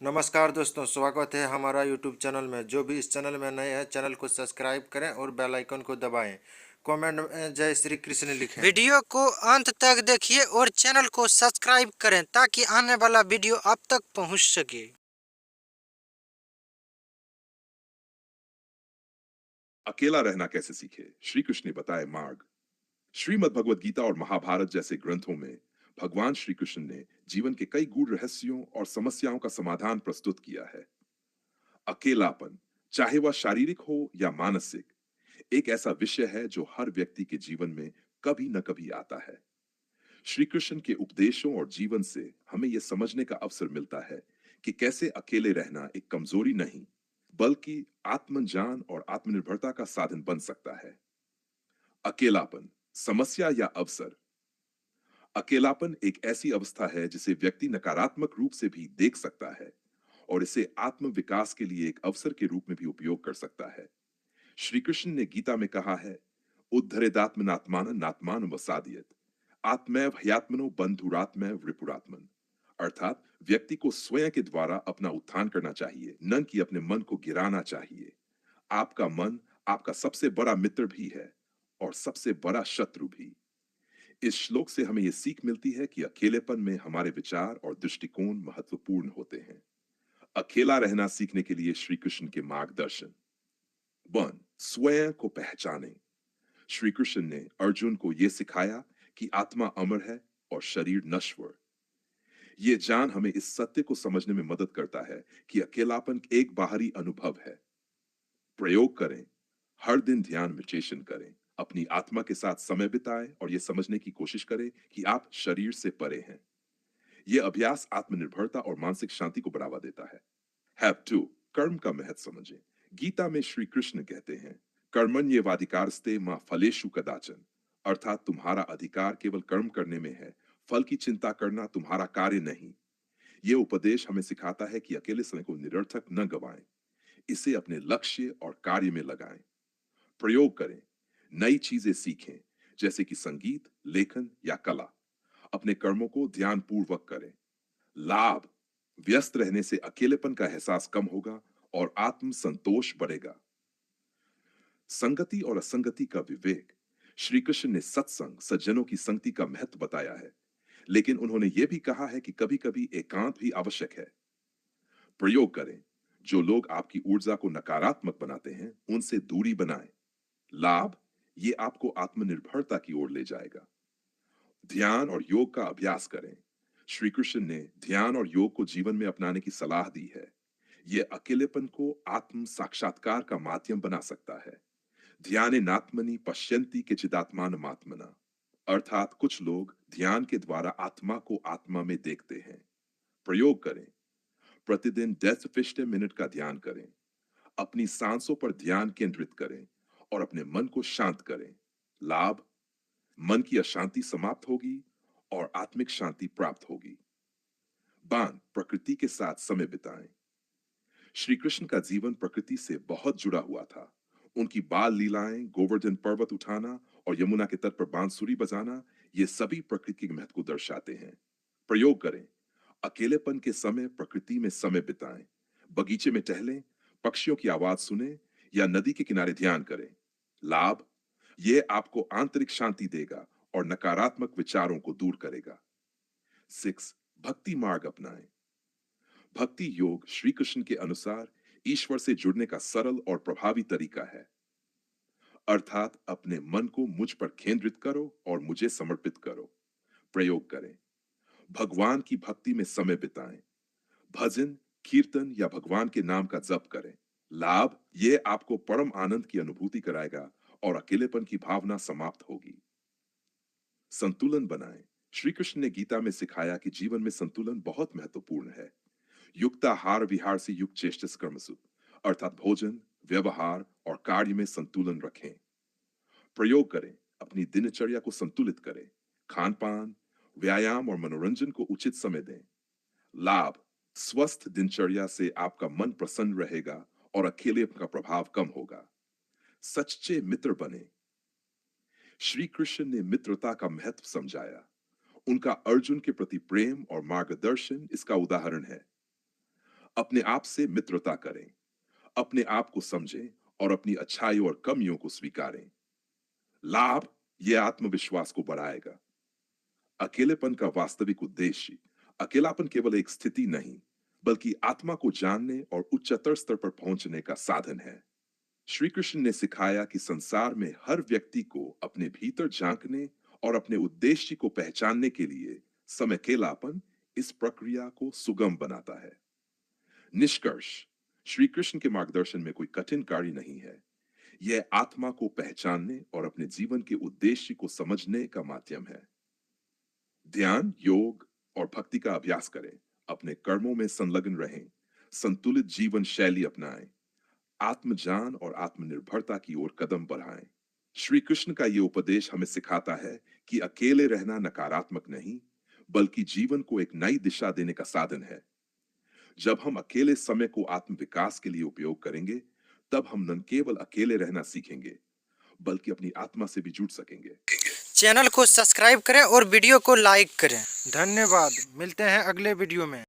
नमस्कार दोस्तों, स्वागत है हमारा यूट्यूब चैनल में। जो भी इस चैनल में नए हैं, चैनल को सब्सक्राइब करें और बेल आइकन को दबाएं। कमेंट में जय श्री कृष्ण लिखें। वीडियो को अंत तक देखिए और चैनल को सब्सक्राइब करें ताकि आने वाला वीडियो आप तक पहुंच सके। अकेला रहना कैसे सीखे, श्री कृष्ण ने बताए मार्ग। श्रीमद् भगवद गीता और महाभारत जैसे ग्रंथों में भगवान श्री कृष्ण ने जीवन के कई गूढ़ रहस्यों और समस्याओं का समाधान प्रस्तुत किया है। अकेलापन, चाहे वह शारीरिक हो या मानसिक, एक ऐसा विषय है जो हर व्यक्ति के जीवन में कभी न कभी आता है। श्री कृष्ण के उपदेशों और जीवन से हमें यह समझने का अवसर मिलता है कि कैसे अकेले रहना एक कमजोरी नहीं, बल्कि आत्मज्ञान और आत्मनिर्भरता का साधन बन सकता है। अकेलापन, समस्या या अवसर। अकेलापन एक ऐसी अवस्था है जिसे व्यक्ति नकारात्मक रूप से भी देख सकता है और इसे आत्म विकास के लिए एक अवसर के रूप में भी उपयोग कर सकता है। श्री कृष्ण ने गीता में कहा है, उद्धरेदात्मनात्मान नात्मान वसादियत, आत्मैव ह्यात्मनो बंधुरात्मैव रिपुरात्मन। अर्थात व्यक्ति को स्वयं के द्वारा अपना उत्थान करना चाहिए, न कि अपने मन को गिराना चाहिए। आपका मन आपका सबसे बड़ा मित्र भी है और सबसे बड़ा शत्रु भी। इस श्लोक से हमें यह सीख मिलती है कि अकेलेपन में हमारे विचार और दृष्टिकोण महत्वपूर्ण होते हैं। अकेला रहना सीखने के लिए श्री कृष्ण के मार्गदर्शन। 1, स्वयं को पहचाने। श्री कृष्ण ने अर्जुन को यह सिखाया कि आत्मा अमर है और शरीर नश्वर। यह जान हमें इस सत्य को समझने में मदद करता है कि अकेलापन एक बाहरी अनुभव है। प्रयोग करें, हर दिन ध्यान विचेषण करें, अपनी आत्मा के साथ समय बिताएं और यह समझने की कोशिश करें कि आप शरीर से परे हैं। यह अभ्यास आत्मनिर्भरता और मानसिक शांति को बढ़ावा देता है। हैव टू, कर्म का महत्व समझें। गीता में श्री कृष्ण कहते हैं, कर्मण्येवाधिकारस्ते मां फलेषु कदाचन, अर्थात तुम्हारा अधिकार केवल कर्म करने में है, फल की चिंता करना तुम्हारा कार्य नहीं। यह उपदेश हमें सिखाता है कि अकेले समय को निरर्थक न गवाएं, इसे अपने लक्ष्य और कार्य में लगाएं। प्रयोग करें, नई चीजें सीखें, जैसे कि संगीत, लेखन या कला। अपने कर्मों को ध्यान पूर्वक करें। लाभ, व्यस्त रहने से अकेलेपन का एहसास कम होगा और आत्म संतोष बढ़ेगा। संगति और असंगति का विवेक। श्री कृष्ण ने सत्संग, सज्जनों की संगति का महत्व बताया है, लेकिन उन्होंने यह भी कहा है कि कभी-कभी एकांत भी आवश्यक है। प्रयोग करें, जो लोग आपकी ऊर्जा को नकारात्मक बनाते हैं, उनसे दूरी बनाएं। लाभ, ये आपको आत्मनिर्भरता की ओर ले जाएगा। ध्यान और योग का अभ्यास करें। श्री कृष्ण ने ध्यान और योग को जीवन में अपनाने की सलाह दी है। यह अकेलेपन को आत्म साक्षात्कार का माध्यम बना सकता है। ध्यानेनात्मनि पश्यन्ति केचिदात्मानमात्मना, अर्थात कुछ लोग ध्यान के द्वारा आत्मा को आत्मा में देखते हैं। प्रयोग करें, प्रतिदिन 10 मिनट का ध्यान करें। अपनी सांसों पर ध्यान केंद्रित करें और अपने मन को शांत करें। लाभ, मन की अशांति समाप्त होगी और आत्मिक शांति प्राप्त होगी। बान, प्रकृति के साथ समय बिताएं। श्री कृष्ण का जीवन प्रकृति से बहुत जुड़ा हुआ था। उनकी बाल लीलाएं, गोवर्धन पर्वत उठाना और यमुना के तट पर बांसुरी बजाना, ये सभी प्रकृति के महत्व को दर्शाते हैं। प्रयोग करें, अकेलेपन के समय प्रकृति में समय बिताएं। बगीचे में टहलें, पक्षियों की आवाज सुने या नदी के किनारे ध्यान करें। लाभ, यह आपको आंतरिक शांति देगा और नकारात्मक विचारों को दूर करेगा। 6, भक्ति मार्ग अपनाएं। भक्ति योग श्री कृष्ण के अनुसार ईश्वर से जुड़ने का सरल और प्रभावी तरीका है। अर्थात अपने मन को मुझ पर केंद्रित करो और मुझे समर्पित करो। प्रयोग करें, भगवान की भक्ति में समय बिताएं। भजन, कीर्तन या भगवान के नाम का जप करें। लाभ, यह आपको परम आनंद की अनुभूति कराएगा और अकेलेपन की भावना समाप्त होगी। संतुलन बनाएं। श्री कृष्ण ने गीता में सिखाया कि जीवन में संतुलन बहुत महत्वपूर्ण है। युक्ताहार विहार से युक्त चेष्टस कर्मसु, अर्थात भोजन, व्यवहार और कार्य में संतुलन रखें। प्रयोग करें, अपनी दिनचर्या को संतुलित करें। खान पान, व्यायाम और मनोरंजन को उचित समय दें। लाभ, स्वस्थ दिनचर्या से आपका मन प्रसन्न रहेगा और अकेलेपन का प्रभाव कम होगा। सच्चे मित्र बने। श्री कृष्ण ने मित्रता का महत्व समझाया। उनका अर्जुन के प्रति प्रेम और मार्गदर्शन इसका उदाहरण है। अपने आप से मित्रता करें, अपने आप को समझें और अपनी अच्छाई और कमियों को स्वीकारें। लाभ, यह आत्मविश्वास को बढ़ाएगा। अकेलेपन का वास्तविक उद्देश्य अकेलापन केवल एक स्थिति नहीं, बल्कि आत्मा को जानने और उच्चतर स्तर पर पहुंचने का साधन है। श्री कृष्ण ने सिखाया कि संसार में हर व्यक्ति को अपने भीतर झांकने और अपने उद्देश्य को पहचानने के लिए समय अकेलापन इस प्रक्रिया को सुगम बनाता है। निष्कर्ष, श्री कृष्ण के मार्गदर्शन में कोई कठिन कार्य नहीं है। यह आत्मा को पहचानने और अपने जीवन के उद्देश्य को समझने का माध्यम है। ध्यान, योग और भक्ति का अभ्यास करें, अपने कर्मों में संलग्न रहें, संतुलित जीवन शैली अपनाएं, आत्मज्ञान और आत्मनिर्भरता की ओर कदम बढ़ाएं। श्री कृष्ण का ये उपदेश हमें सिखाता है कि अकेले रहना नकारात्मक नहीं, बल्कि जीवन को एक नई दिशा देने का साधन है। जब हम अकेले समय को आत्म विकास के लिए उपयोग करेंगे, तब हम न केवल अकेले रहना सीखेंगे, बल्कि अपनी आत्मा से भी जुड़ सकेंगे। चैनल को सब्सक्राइब करें और वीडियो को लाइक करें। धन्यवाद। मिलते हैं अगले वीडियो में।